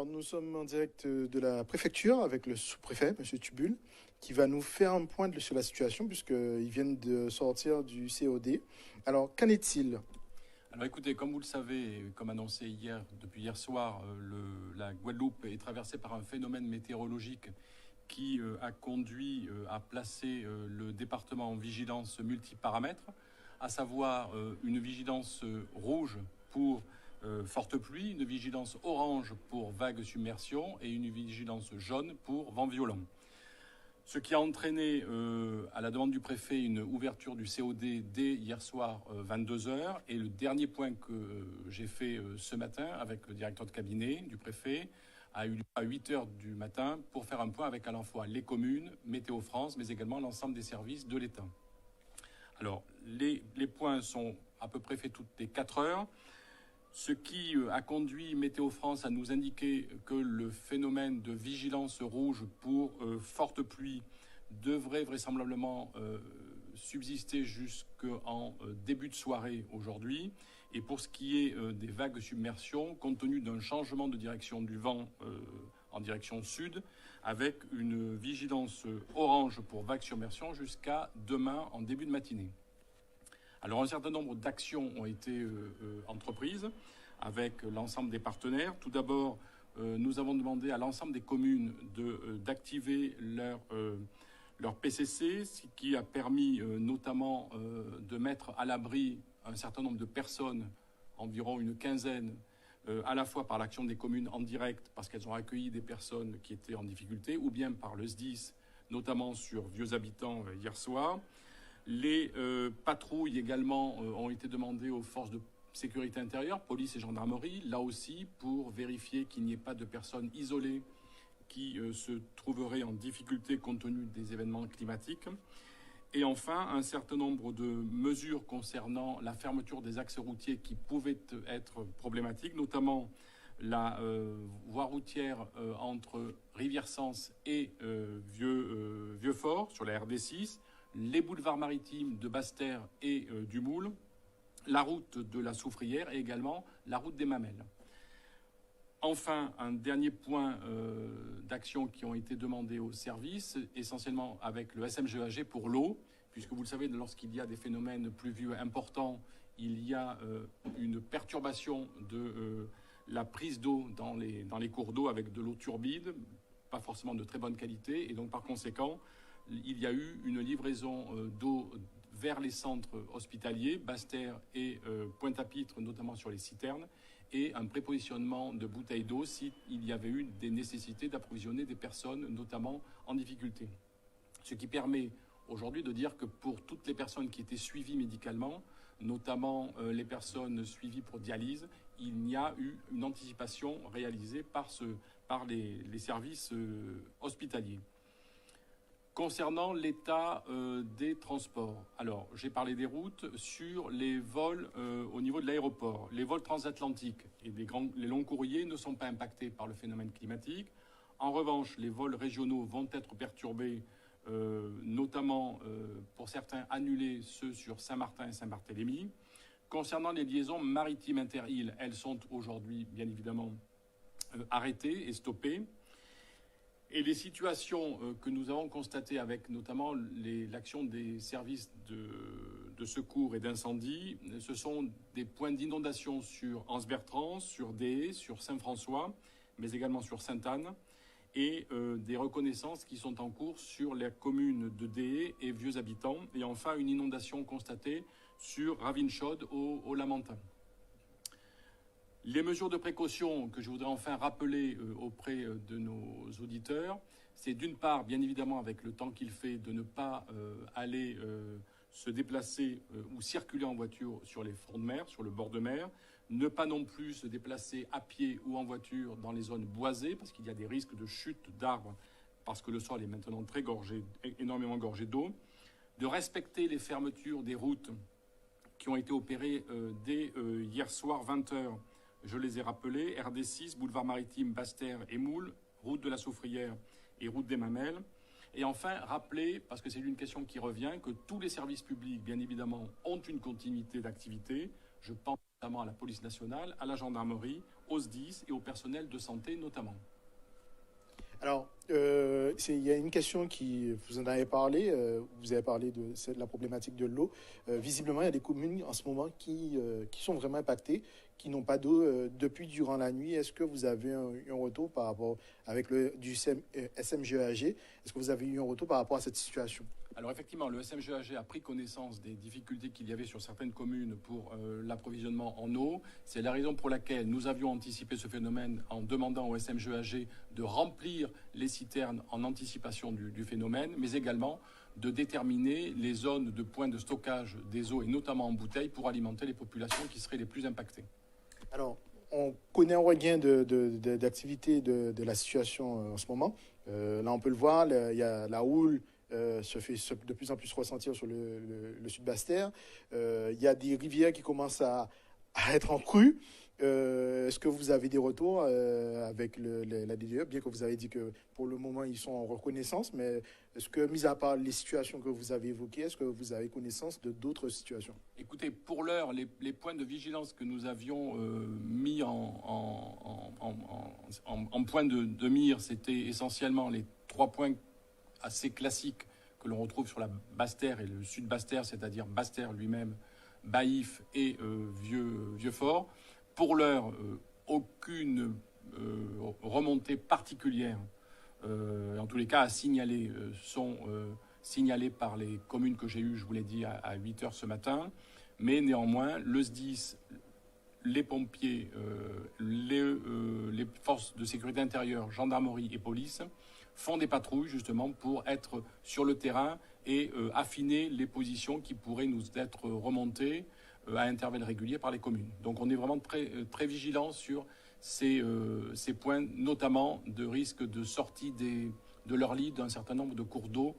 nous sommes en direct de la préfecture avec le sous-préfet, M. Tubul, qui va nous faire un point sur la situation puisqu'ils viennent de sortir du COD. Alors, qu'en est-il? Alors écoutez, comme vous le savez, comme annoncé hier, depuis hier soir, la Guadeloupe est traversée par un phénomène météorologique qui a conduit à placer le département en vigilance multiparamètres, à savoir une vigilance rouge pour forte pluie, une vigilance orange pour vague submersion et une vigilance jaune pour vent violent. Ce qui a entraîné, à la demande du préfet, une ouverture du COD dès hier soir 22h. Et le dernier point que j'ai fait ce matin avec le directeur de cabinet du préfet a eu lieu à 8h du matin pour faire un point avec à la fois les communes, Météo France, mais également l'ensemble des services de l'État. Alors, les points sont à peu près faits toutes les 4 heures. Ce qui a conduit Météo France à nous indiquer que le phénomène de vigilance rouge pour forte pluie devrait vraisemblablement subsister jusqu'en début de soirée aujourd'hui. Et pour ce qui est des vagues de submersion, compte tenu d'un changement de direction du vent en direction sud, avec une vigilance orange pour vagues de submersion jusqu'à demain en début de matinée. Alors un certain nombre d'actions ont été entreprises avec l'ensemble des partenaires. Tout d'abord, nous avons demandé à l'ensemble des communes d'activer leur PCC, ce qui a permis notamment de mettre à l'abri un certain nombre de personnes, environ une quinzaine, à la fois par l'action des communes en direct, parce qu'elles ont accueilli des personnes qui étaient en difficulté, ou bien par le SDIS, notamment sur Vieux Habitants hier soir. Les patrouilles également ont été demandées aux forces de sécurité intérieure, police et gendarmerie, là aussi pour vérifier qu'il n'y ait pas de personnes isolées qui se trouveraient en difficulté compte tenu des événements climatiques. Et enfin, un certain nombre de mesures concernant la fermeture des axes routiers qui pouvaient être problématiques, notamment la voie routière entre Rivière-Sens et Vieux-Fort sur la RD6, les boulevards maritimes de Basse-Terre et du Moule, la route de la Soufrière et également la route des Mamelles. Enfin, un dernier point d'action qui ont été demandés aux services, essentiellement avec le SMGAG pour l'eau, puisque vous le savez, lorsqu'il y a des phénomènes pluvieux importants, il y a une perturbation de la prise d'eau dans les cours d'eau avec de l'eau turbide, pas forcément de très bonne qualité, et donc par conséquent, il y a eu une livraison d'eau vers les centres hospitaliers, Basse-Terre et Pointe-à-Pitre, notamment sur les citernes, et un prépositionnement de bouteilles d'eau s'il y avait eu des nécessités d'approvisionner des personnes, notamment en difficulté. Ce qui permet aujourd'hui de dire que pour toutes les personnes qui étaient suivies médicalement, notamment les personnes suivies pour dialyse, il y a eu une anticipation réalisée par les services hospitaliers. Concernant l'état des transports, alors j'ai parlé des routes, sur les vols au niveau de l'aéroport. Les vols transatlantiques et les longs courriers ne sont pas impactés par le phénomène climatique. En revanche, les vols régionaux vont être perturbés, notamment pour certains annulés, ceux sur Saint-Martin et Saint-Barthélemy. Concernant les liaisons maritimes inter-îles, elles sont aujourd'hui bien évidemment arrêtées et stoppées. Et les situations que nous avons constatées avec notamment l'action des services de secours et d'incendie, ce sont des points d'inondation sur Anse-Bertrand, sur Deshaies, sur Saint-François, mais également sur Sainte-Anne, et des reconnaissances qui sont en cours sur les communes de Deshaies et Vieux Habitants, et enfin une inondation constatée sur Ravine-Chaude au Lamentin. Les mesures de précaution que je voudrais enfin rappeler auprès de nos auditeurs, c'est d'une part, bien évidemment, avec le temps qu'il fait, de ne pas aller se déplacer ou circuler en voiture sur les fronts de mer, sur le bord de mer, ne pas non plus se déplacer à pied ou en voiture dans les zones boisées, parce qu'il y a des risques de chute d'arbres, parce que le sol est maintenant très gorgé, énormément gorgé d'eau, de respecter les fermetures des routes qui ont été opérées dès hier soir 20h. Je les ai rappelés, RD6, boulevard maritime, Basse-Terre et Moule, route de la Soufrière et route des Mamelles. Et enfin, rappeler, parce que c'est une question qui revient, que tous les services publics, bien évidemment, ont une continuité d'activité. Je pense notamment à la police nationale, à la gendarmerie, au SDIS et au personnel de santé notamment. Alors, il y a une question qui, vous en avez parlé, vous avez parlé de la problématique de l'eau. Visiblement, il y a des communes en ce moment qui sont vraiment impactées, qui n'ont pas d'eau depuis durant la nuit. Est-ce que vous avez eu un retour par rapport avec du SMGAG? Est-ce que vous avez eu un retour par rapport à cette situation? Alors effectivement, le SMGAG a pris connaissance des difficultés qu'il y avait sur certaines communes pour l'approvisionnement en eau. C'est la raison pour laquelle nous avions anticipé ce phénomène en demandant au SMGAG de remplir les citernes en anticipation du phénomène, mais également de déterminer les zones de points de stockage des eaux, et notamment en bouteilles, pour alimenter les populations qui seraient les plus impactées. Alors, on connaît un regain d'activité de la situation en ce moment. Là, on peut le voir, il y a la houle se fait de plus en plus ressentir sur le sud Basse-Terre. Il y a des rivières qui commencent à être en crue. Est-ce que vous avez des retours avec la DDE, bien que vous avez dit que pour le moment ils sont en reconnaissance, mais est-ce que, mis à part les situations que vous avez évoquées, est-ce que vous avez connaissance de d'autres situations? Écoutez, pour l'heure, les points de vigilance que nous avions mis en point de mire, c'était essentiellement les 3 points assez classiques que l'on retrouve sur la Basse-Terre et le sud Basse-Terre, c'est-à-dire Basse-Terre lui-même, Baïf et Vieux-Fort. Pour l'heure, aucune remontée particulière, en tous les cas à signaler, sont signalées par les communes que j'ai eues, je vous l'ai dit, à 8 heures ce matin. Mais néanmoins, le SDIS, les pompiers, les forces de sécurité intérieure, gendarmerie et police, font des patrouilles justement pour être sur le terrain et affiner les positions qui pourraient nous être remontées à intervalles réguliers par les communes. Donc on est vraiment très, très vigilant sur ces points, notamment de risque de sortie de leur lit d'un certain nombre de cours d'eau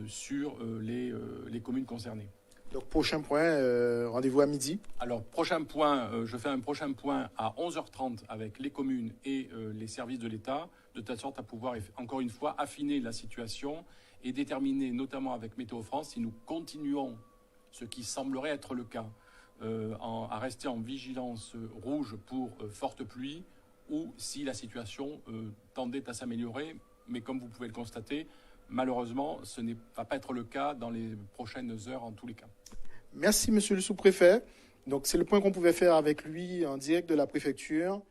sur les communes concernées. Donc prochain point, rendez-vous à midi. Alors prochain point, je fais un prochain point à 11h30 avec les communes et les services de l'État, de telle sorte à pouvoir encore une fois affiner la situation et déterminer notamment avec Météo France si nous continuons, ce qui semblerait être le cas, à rester en vigilance rouge pour forte pluie, ou si la situation tendait à s'améliorer. Mais comme vous pouvez le constater, malheureusement, ce ne va pas être le cas dans les prochaines heures en tous les cas. Merci, monsieur le sous-préfet. Donc, c'est le point qu'on pouvait faire avec lui en direct de la préfecture.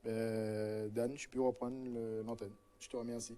Dan, tu peux reprendre l'antenne. Je te remercie.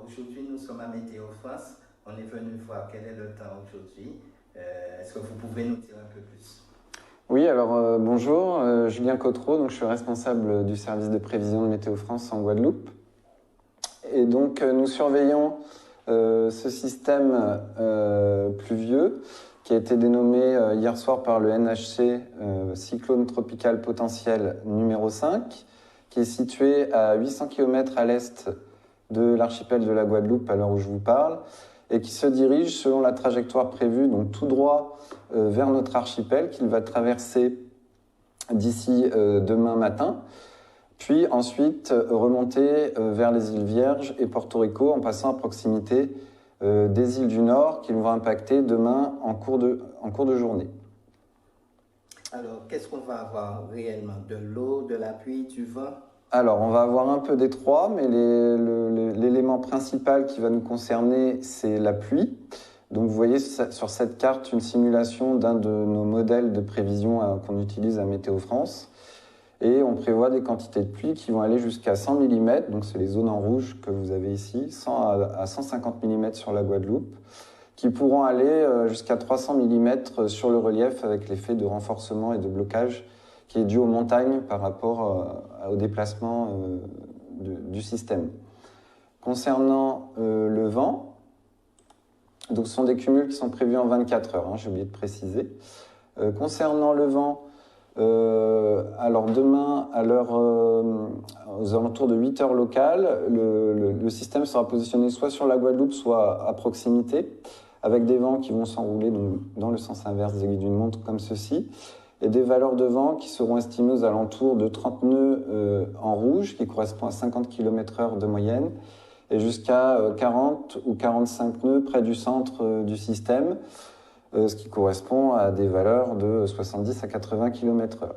Aujourd'hui, nous sommes à Météo France. On est venu voir quel est le temps aujourd'hui. Est-ce que vous pouvez nous dire un peu plus? Oui, alors bonjour, Julien Cotreau, donc je suis responsable du service de prévision de Météo France en Guadeloupe. Et donc nous surveillons ce système pluvieux qui a été dénommé hier soir par le NHC cyclone tropical potentiel numéro 5, qui est situé à 800 km à l'est de l'archipel de la Guadeloupe à l'heure où je vous parle, et qui se dirige selon la trajectoire prévue, donc tout droit vers notre archipel, qu'il va traverser d'ici demain matin, puis ensuite remonter vers les îles Vierges et Porto Rico en passant à proximité des îles du Nord qui vont impacter demain en cours de journée. Alors, qu'est-ce qu'on va avoir réellement? De l'eau, de la pluie, du vent? Alors, on va avoir un peu des trois, mais l'élément principal qui va nous concerner, c'est la pluie. Donc, vous voyez sur cette carte une simulation d'un de nos modèles de prévision qu'on utilise à Météo France. Et on prévoit des quantités de pluie qui vont aller jusqu'à 100 mm, donc c'est les zones en rouge que vous avez ici, 100 à 150 mm sur la Guadeloupe, qui pourront aller jusqu'à 300 mm sur le relief avec l'effet de renforcement et de blocage qui est due aux montagnes par rapport au déplacement du système. Concernant le vent, donc ce sont des cumuls qui sont prévus en 24 heures, hein, j'ai oublié de préciser. Concernant le vent, alors demain, aux alentours de 8 heures locales, le système sera positionné soit sur la Guadeloupe, soit à proximité, avec des vents qui vont s'enrouler dans le sens inverse des aiguilles d'une montre, comme ceci, et des valeurs de vent qui seront estimées aux alentours de 30 nœuds en rouge, qui correspond à 50 km/h de moyenne, et jusqu'à 40 ou 45 nœuds près du centre du système, ce qui correspond à des valeurs de 70 à 80 km/h.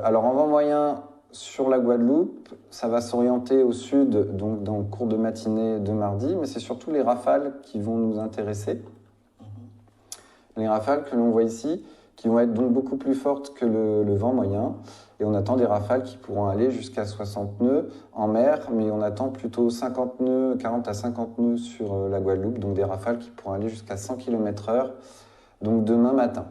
Alors en vent moyen sur la Guadeloupe, ça va s'orienter au sud, donc dans le cours de matinée de mardi, mais c'est surtout les rafales qui vont nous intéresser. Les rafales que l'on voit ici, qui vont être donc beaucoup plus fortes que le vent moyen. Et on attend des rafales qui pourront aller jusqu'à 60 nœuds en mer, mais on attend plutôt 50 nœuds, 40 à 50 nœuds sur la Guadeloupe, donc des rafales qui pourront aller jusqu'à 100 km/h, donc demain matin.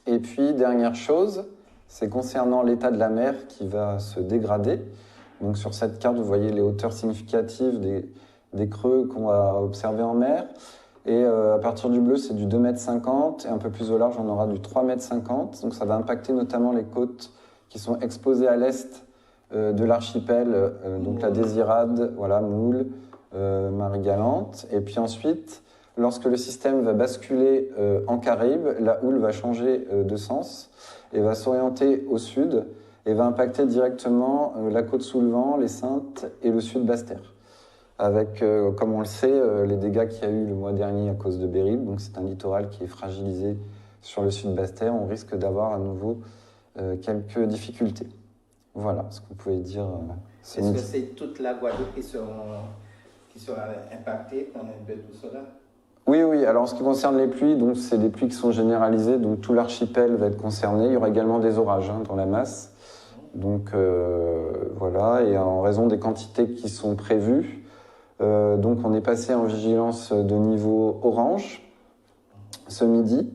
Et puis, dernière chose, c'est concernant l'état de la mer qui va se dégrader. Donc sur cette carte, vous voyez les hauteurs significatives des creux qu'on va observer en mer. Et à partir du bleu, c'est du 2,50 m, et un peu plus au large, on aura du 3,50 m. Donc ça va impacter notamment les côtes qui sont exposées à l'est de l'archipel, donc la Désirade, voilà, Moule, Marie-Galante. Et puis ensuite, lorsque le système va basculer en Caraïbes, la houle va changer de sens et va s'orienter au sud et va impacter directement la côte sous le vent, les Saintes et le sud Basse-Terre. Avec, comme on le sait, les dégâts qu'il y a eu le mois dernier à cause de Beryl. Donc c'est un littoral qui est fragilisé sur le sud Basse-Terre. On risque d'avoir à nouveau quelques difficultés. Voilà ce que vous pouvez dire. Est-ce que c'est toute la Guadeloupe qui sera impactée par un peu tout cela? Oui, oui. Alors en ce qui concerne les pluies, donc c'est des pluies qui sont généralisées. Donc tout l'archipel va être concerné. Il y aura également des orages dans la masse. Donc voilà. Et en raison des quantités qui sont prévues, donc on est passé en vigilance de niveau orange ce midi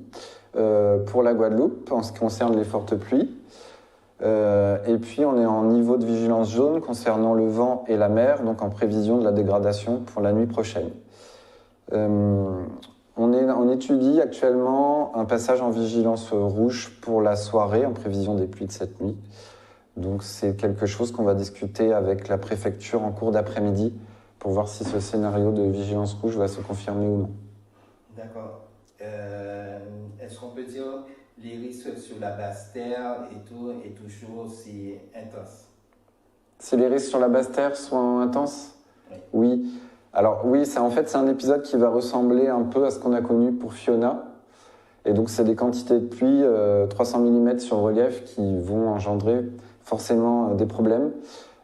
pour la Guadeloupe en ce qui concerne les fortes pluies. Et puis on est en niveau de vigilance jaune concernant le vent et la mer, donc en prévision de la dégradation pour la nuit prochaine. On étudie actuellement un passage en vigilance rouge pour la soirée en prévision des pluies de cette nuit. Donc c'est quelque chose qu'on va discuter avec la préfecture en cours d'après-midi pour voir si ce scénario de vigilance rouge va se confirmer ou non. D'accord. Est-ce qu'on peut dire que les risques sur la Basse-Terre et tout est toujours aussi intense? Si les risques sur la Basse-Terre sont intenses? Oui. Oui. Alors oui, c'est un épisode qui va ressembler un peu à ce qu'on a connu pour Fiona. Et donc c'est des quantités de pluie, 300 mm sur relief, qui vont engendrer forcément des problèmes.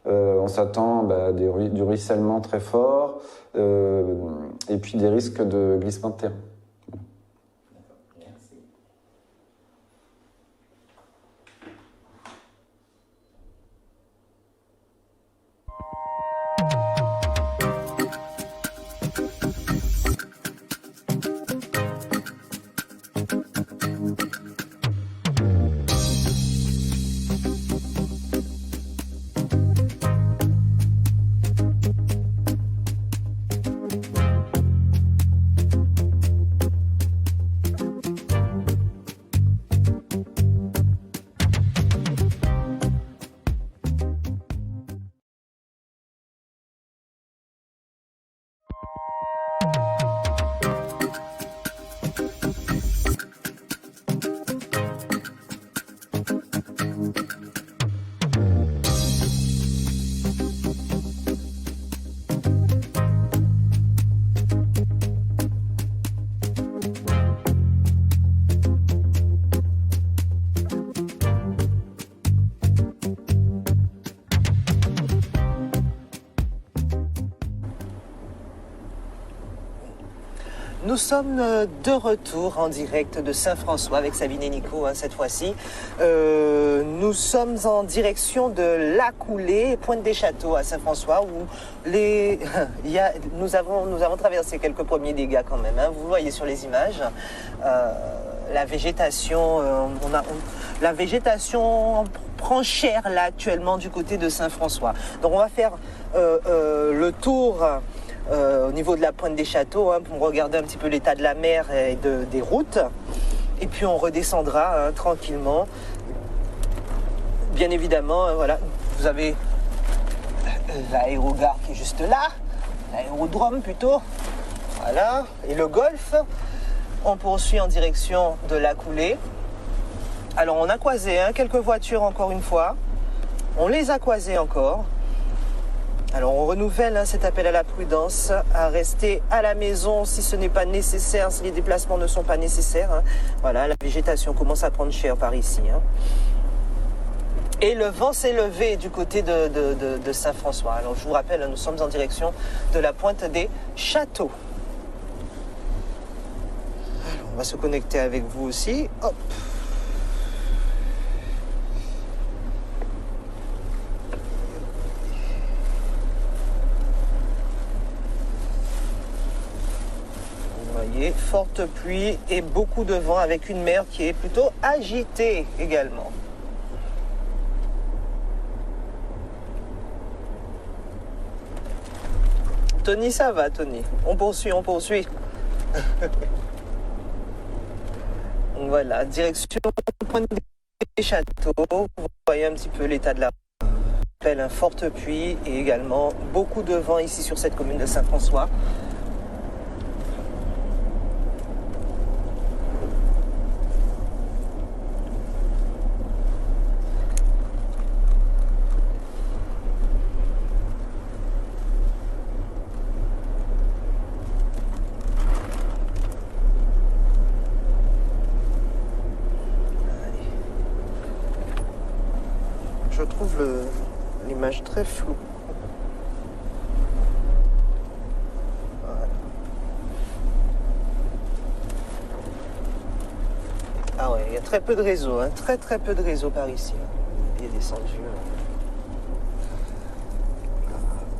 On s'attend du ruissellement très fort et puis des risques de glissement de terrain. Merci. Nous sommes de retour en direct de Saint-François avec Sabine et Nico cette fois-ci. Nous sommes en direction de La Coulée, Pointe des Châteaux à Saint-François où nous avons traversé quelques premiers dégâts quand même. Vous le voyez sur les images. la végétation, la végétation prend cher là actuellement du côté de Saint-François. Donc on va faire le tour au niveau de la pointe des châteaux pour regarder un petit peu l'état de la mer et des routes. Et puis on redescendra tranquillement. Bien évidemment, voilà, vous avez l'aérogare qui est juste là, l'aérodrome plutôt, voilà, et le golf. On poursuit en direction de la coulée. Alors on a croisé quelques voitures encore une fois, on les a croisées encore. Alors on renouvelle cet appel à la prudence, à rester à la maison si ce n'est pas nécessaire, si les déplacements ne sont pas nécessaires. Voilà, la végétation commence à prendre cher par ici. Et le vent s'est levé du côté de Saint-François. Alors je vous rappelle, nous sommes en direction de la pointe des châteaux. Alors, on va se connecter avec vous aussi. Hop. Vous voyez, forte pluie et beaucoup de vent avec une mer qui est plutôt agitée également. Tony, ça va, Tony. On poursuit, on poursuit. Voilà, direction pointe des châteaux. Vous voyez un petit peu l'état de la route. Forte pluie et également beaucoup de vent ici sur cette commune de Saint-François. Je trouve l'image très floue. Voilà. Ah ouais, il y a très peu de réseau, très peu de réseau par ici. Il est descendu.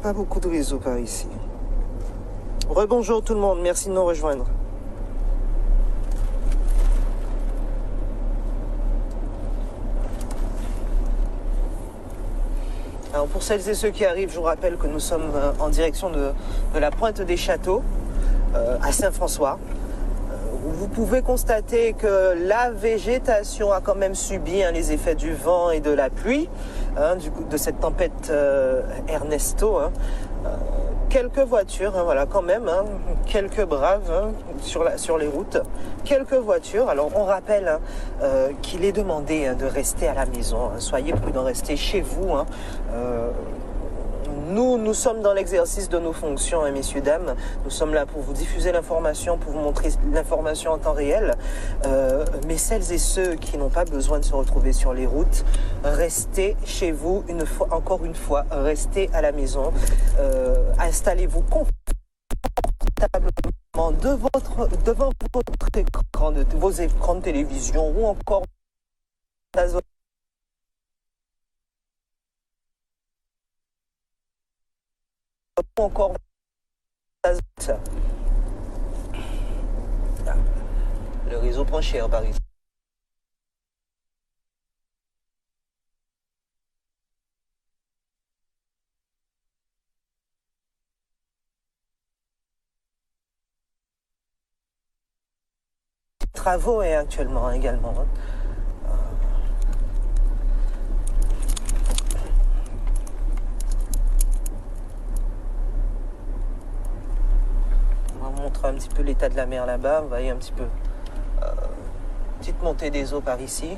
Pas beaucoup de réseau par ici. Rebonjour tout le monde, merci de nous rejoindre. Alors pour celles et ceux qui arrivent, je vous rappelle que nous sommes en direction de la pointe des châteaux, à Saint-François. Vous pouvez constater que la végétation a quand même subi les effets du vent et de la pluie, de cette tempête Ernesto. Quelques voitures, voilà, quand même, quelques braves sur les routes, quelques voitures. Alors on rappelle qu'il est demandé de rester à la maison. Soyez prudents, restez chez vous. Nous sommes dans l'exercice de nos fonctions, messieurs, dames. Nous sommes là pour vous diffuser l'information, pour vous montrer l'information en temps réel. Mais celles et ceux qui n'ont pas besoin de se retrouver sur les routes, restez chez vous, encore une fois, restez à la maison. Installez-vous confortablement devant votre écran, vos écrans de télévision ou encore le réseau prend cher par ici. Travaux actuellement également. Montrer un petit peu l'état de la mer là-bas. Vous voyez un petit peu petite montée des eaux par ici.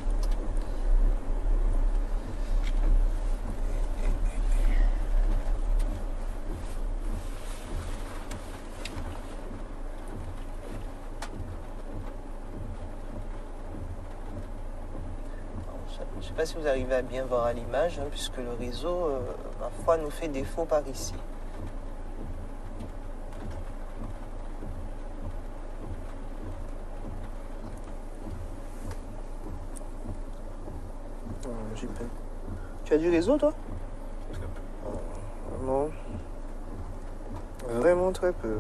Je ne sais pas si vous arrivez à bien voir à l'image, puisque le réseau, ma foi, nous fait défaut par ici. Tu as du réseau, toi? Vraiment. Vraiment très peu.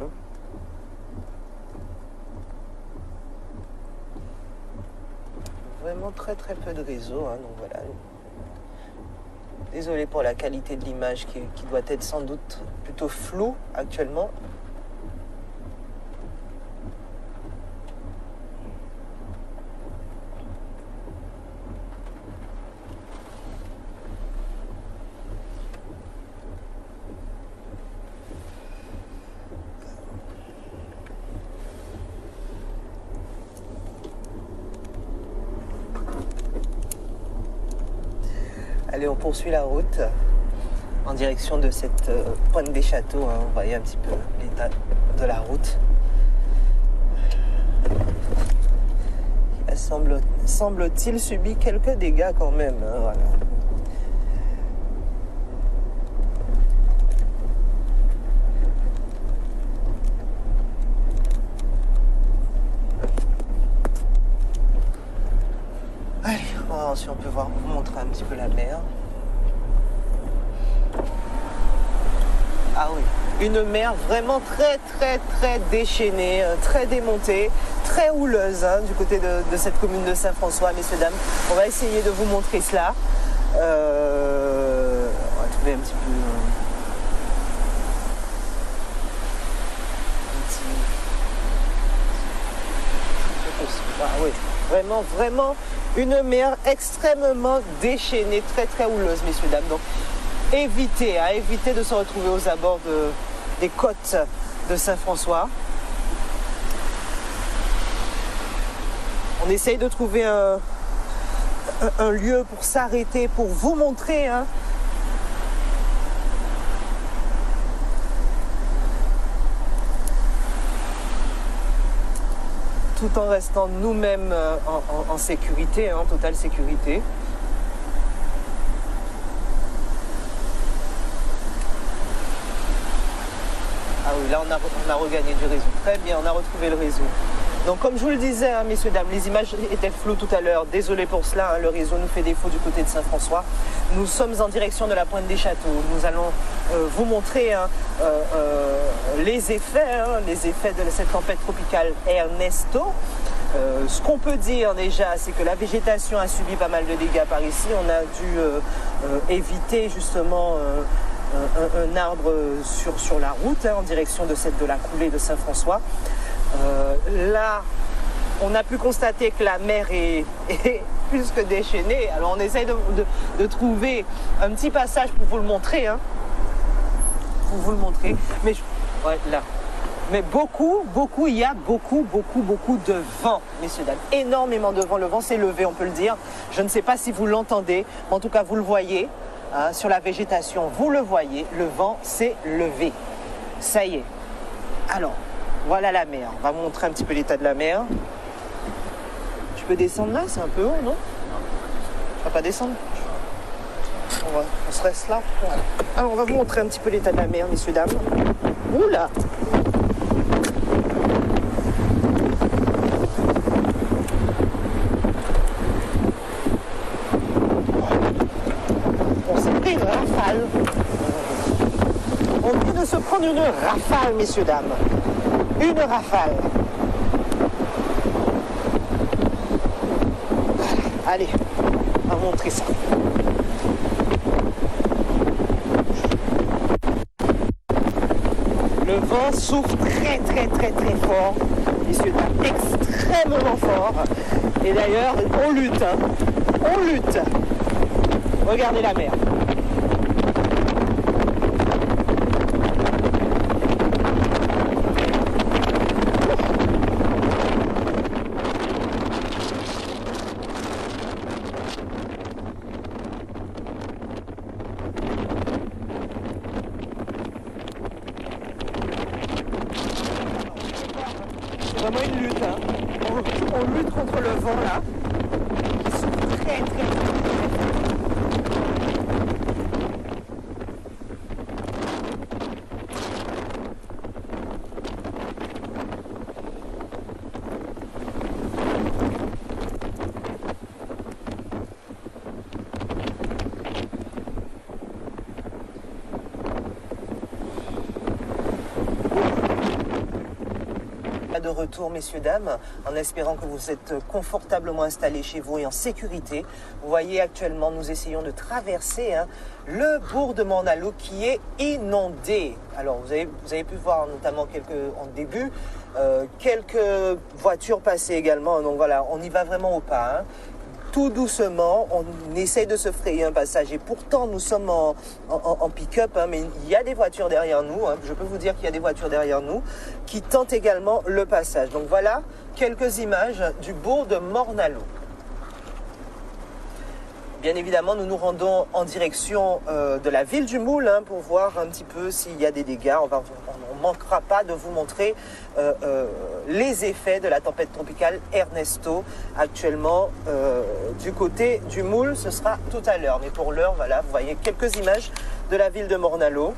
vraiment très très peu de réseau, hein, donc voilà. Désolé pour la qualité de l'image qui doit être sans doute plutôt floue actuellement. Allez, on poursuit la route en direction de cette pointe des châteaux. Hein. Vous voyez un petit peu l'état de la route. Qui semble-t-il subit quelques dégâts quand même. Hein, voilà. Allez, on va voir si on peut vous montrer un petit peu la mer. Ah oui, une mer vraiment très très très déchaînée, très démontée, très houleuse hein, du côté de cette commune de Saint-François, messieurs, dames. On va essayer de vous montrer cela. On va trouver un petit peu... Ah oui, vraiment, vraiment une mer extrêmement déchaînée, très très houleuse, messieurs, dames. Donc, évitez de se retrouver aux abords des côtes de Saint-François. On essaye de trouver un lieu pour s'arrêter, pour vous montrer. Hein. Tout en restant nous-mêmes en sécurité, en totale sécurité. Ah oui, là on a regagné du réseau. Très bien, on a retrouvé le réseau. Donc comme je vous le disais, hein, messieurs, dames, les images étaient floues tout à l'heure. Désolé pour cela, hein, le réseau nous fait défaut du côté de Saint-François. Nous sommes en direction de la pointe des châteaux. Nous allons vous montrer hein, les effets de cette tempête tropicale Ernesto. Ce qu'on peut dire déjà, c'est que la végétation a subi pas mal de dégâts par ici. On a dû éviter justement un arbre sur la route hein, en direction de la coulée de Saint-François. Là, on a pu constater que la mer est plus que déchaînée. Alors on essaye de trouver un petit passage pour vous le montrer. Hein. Pour vous le montrer. Mais ouais, là. Mais il y a beaucoup de vent, messieurs, dames. Énormément de vent. Le vent s'est levé, on peut le dire. Je ne sais pas si vous l'entendez, mais en tout cas, vous le voyez. Hein, sur la végétation, vous le voyez, le vent s'est levé. Ça y est. Alors, voilà la mer. On va vous montrer un petit peu l'état de la mer. Tu peux descendre là, c'est un peu haut, non? Tu vas pas descendre? On se reste là. Alors, on va vous montrer un petit peu l'état de la mer, messieurs, dames. Oula! On s'est pris une rafale. On vient de se prendre une rafale, messieurs, dames. Une rafale. Allez, on va montrer ça. Le vent souffle très fort, messieurs, dames, extrêmement fort. Et d'ailleurs, on lutte, hein. On lutte. Regardez la mer. C'est vraiment une lutte. Hein. On lutte contre le vent là. Qui souffle très fort. de retour, messieurs, dames, en espérant que vous êtes confortablement installés chez vous et en sécurité. Vous voyez actuellement, nous essayons de traverser le bourg de Morne-à-l'Eau qui est inondé. Alors, vous avez pu voir notamment en début, quelques voitures passer également. Donc voilà, on y va vraiment au pas. Tout doucement, on essaye de se frayer un passage et pourtant nous sommes en pick-up, mais il y a des voitures derrière nous, je peux vous dire qu'il y a des voitures derrière nous qui tentent également le passage. Donc voilà quelques images du bourg de Morne-à-l'Eau. Bien évidemment, nous nous rendons en direction de la ville du Moule pour voir un petit peu s'il y a des dégâts. On ne manquera pas de vous montrer les effets de la tempête tropicale Ernesto. Actuellement, du côté du Moule, ce sera tout à l'heure. Mais pour l'heure, voilà, vous voyez quelques images de la ville de Morne-à-l'Eau.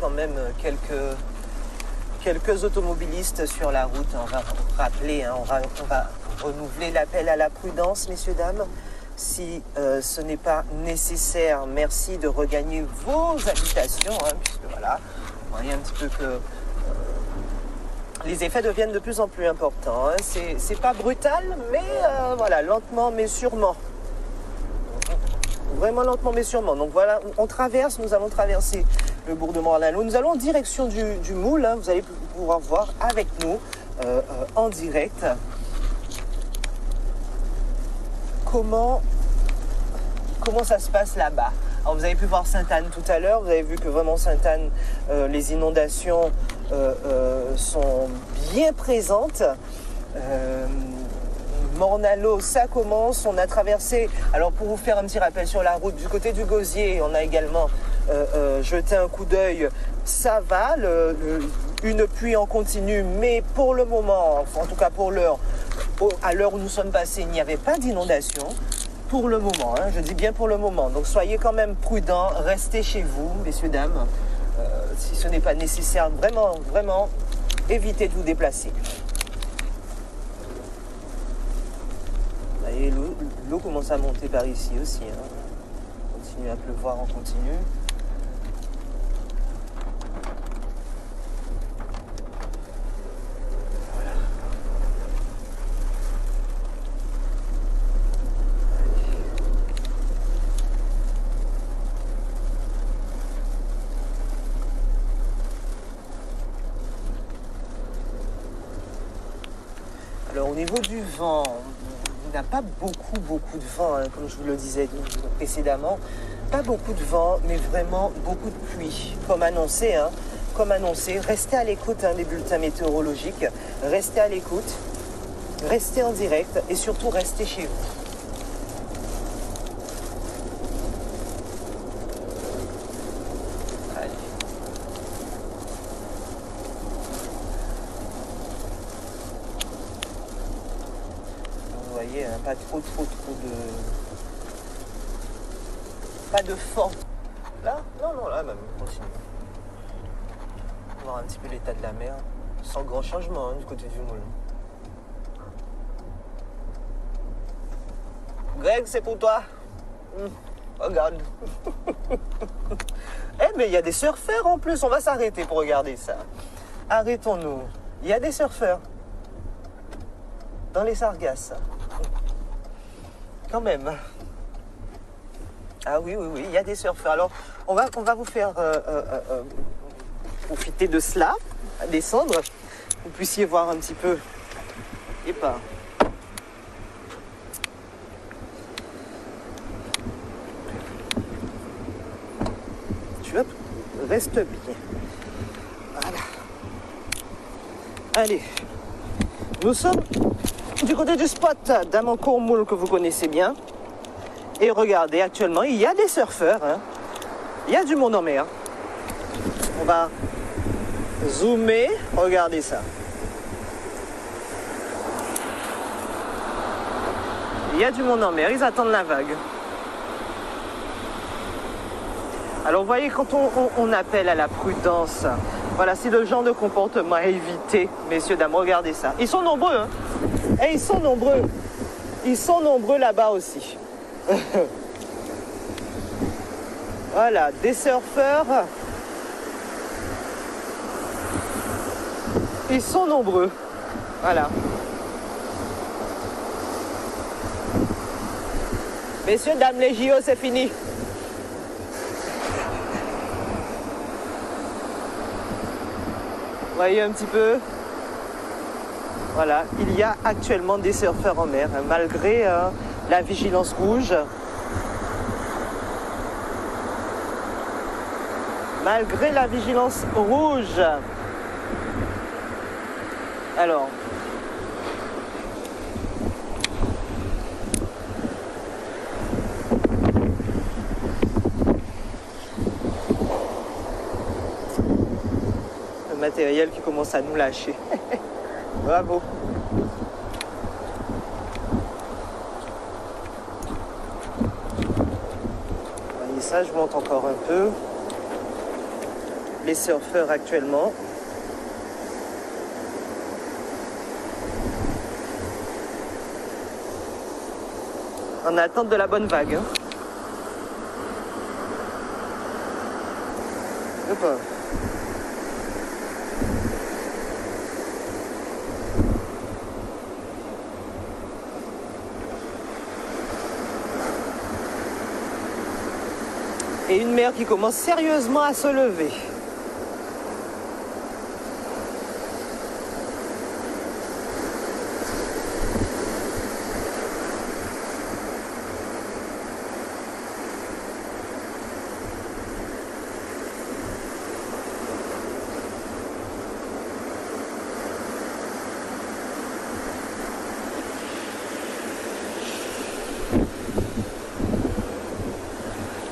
Quand même quelques automobilistes sur la route. On va rappeler, on va renouveler l'appel à la prudence, messieurs, dames. Si ce n'est pas nécessaire, merci de regagner vos habitations, puisque voilà, vous voyez un petit peu que les effets deviennent de plus en plus importants. C'est pas brutal, mais voilà, lentement mais sûrement. Vraiment lentement mais sûrement. Donc voilà, nous allons traverser le bourg de Morne-à-l'Eau. Nous allons en direction du Moule. Vous allez pouvoir voir avec nous en direct comment ça se passe là-bas. Alors vous avez pu voir Sainte-Anne tout à l'heure. Vous avez vu que vraiment Sainte-Anne, les inondations sont bien présentes. Morne-à-l'Eau, ça commence, on a traversé, alors pour vous faire un petit rappel sur la route, du côté du Gosier, on a également jeté un coup d'œil, ça va, une pluie en continu, mais pour le moment, enfin, en tout cas pour l'heure, à l'heure où nous sommes passés, il n'y avait pas d'inondation, pour le moment, je dis bien pour le moment, donc soyez quand même prudents, restez chez vous, messieurs, dames, si ce n'est pas nécessaire, vraiment, vraiment, évitez de vous déplacer. Et l'eau commence à monter par ici aussi. On continue à pleuvoir en continu. Voilà. Alors au niveau du vent, il n'y a pas beaucoup de vent, comme je vous le disais précédemment. Pas beaucoup de vent, mais vraiment beaucoup de pluie. Comme annoncé, restez à l'écoute des bulletins météorologiques. Restez à l'écoute, restez en direct et surtout restez chez vous. Pas trop pas de vent. Là? Non, là même, continue. On va voir un petit peu l'état de la mer. Sans grand changement du côté du Moule. Greg, c'est pour toi. Regarde. Mais il y a des surfeurs en plus. On va s'arrêter pour regarder ça. Arrêtons-nous. Il y a des surfeurs. Dans les Sargasses. Quand même. Ah oui, il y a des surfeurs. Alors, on va vous faire profiter de cela, à descendre. Vous puissiez voir un petit peu. Et pas. Tu reste bien. Voilà. Allez. Nous sommes du côté du spot d'Amancourt-Moule que vous connaissez bien. Et regardez, actuellement, il y a des surfeurs. Il y a du monde en mer. On va zoomer. Regardez ça. Il y a du monde en mer. Ils attendent la vague. Alors vous voyez, quand on appelle à la prudence, voilà, c'est le genre de comportement à éviter, messieurs, dames, regardez ça. Ils sont nombreux, hein. Et ils sont nombreux. Ils sont nombreux là-bas aussi. Voilà, des surfeurs. Ils sont nombreux. Voilà. Messieurs, dames, les JO, c'est fini. Voyez un petit peu. Voilà, il y a actuellement des surfeurs en mer, hein, malgré la vigilance rouge. Malgré la vigilance rouge. Alors. Le matériel qui commence à nous lâcher. Bravo. Voyez ça, je monte encore un peu. Les surfeurs actuellement. En attente de la bonne vague. Hein. Hop. Et une mer qui commence sérieusement à se lever.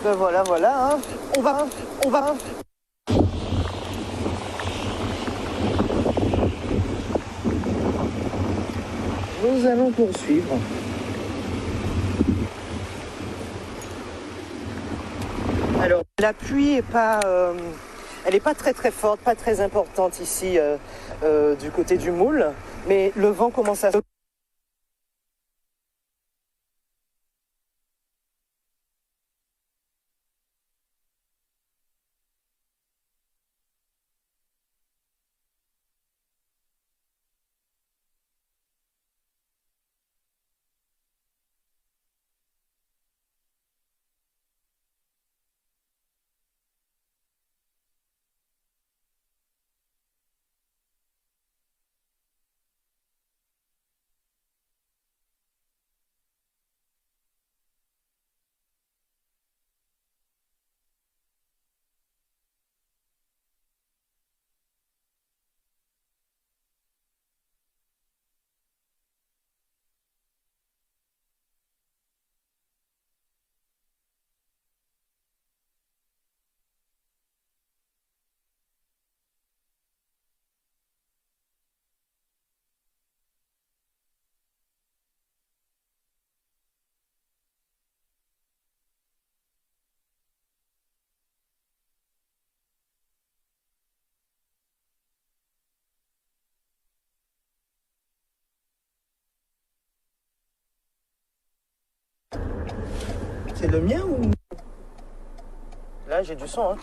Ben voilà, voilà, hein. On va. Nous allons poursuivre. Alors, la pluie est pas, elle n'est pas très très forte, pas très importante ici du côté du Moule, mais le vent commence à se... C'est le mien ou... Là, j'ai du son, hein.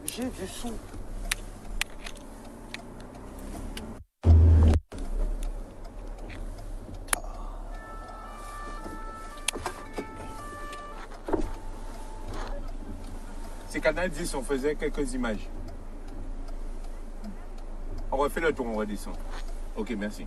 J'ai du son. C'est Canal 10, on faisait quelques images. On refait le tour, on redescend. Ok, merci.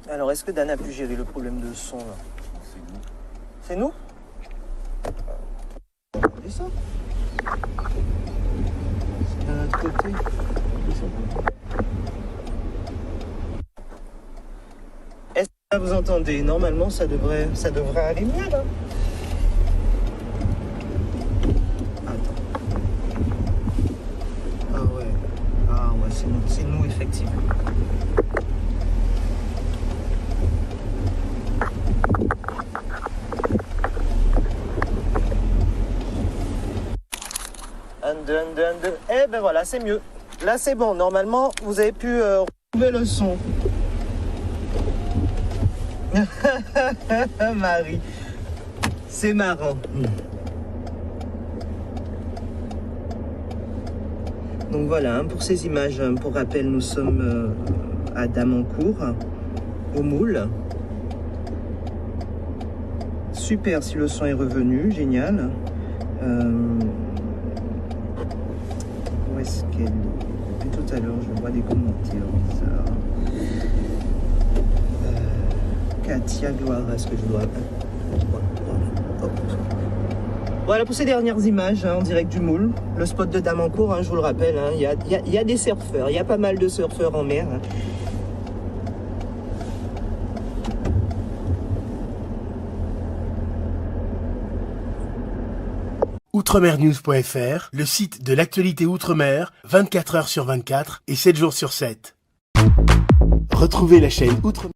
Alors, est-ce que Dan a pu gérer le problème de son, là? C'est nous. C'est nous? On dit ça. C'est de notre côté. Est-ce Là, vous entendez, normalement ça devrait aller mieux là. Attends. Ah ouais, c'est nous effectivement. Un, deux. Eh ben voilà, c'est mieux. Là c'est bon, normalement vous avez pu retrouver le son. Marie, c'est marrant. Donc voilà, hein, pour ces images, pour rappel, nous sommes à Damancourt, au Moule. Super si le son est revenu, génial. Où est-ce qu'elle est? Depuis tout à l'heure, je vois des commentaires bizarres. Katia Gloire, est-ce que je dois... Voilà pour ces dernières images hein, en direct du Moule, le spot de Damancourt, hein, je vous le rappelle, hein, y a des surfeurs, il y a pas mal de surfeurs en mer. Hein. Outremernews.fr, le site de l'actualité outre-mer, 24 heures sur 24 et 7 jours sur 7. Retrouvez la chaîne Outre-mer.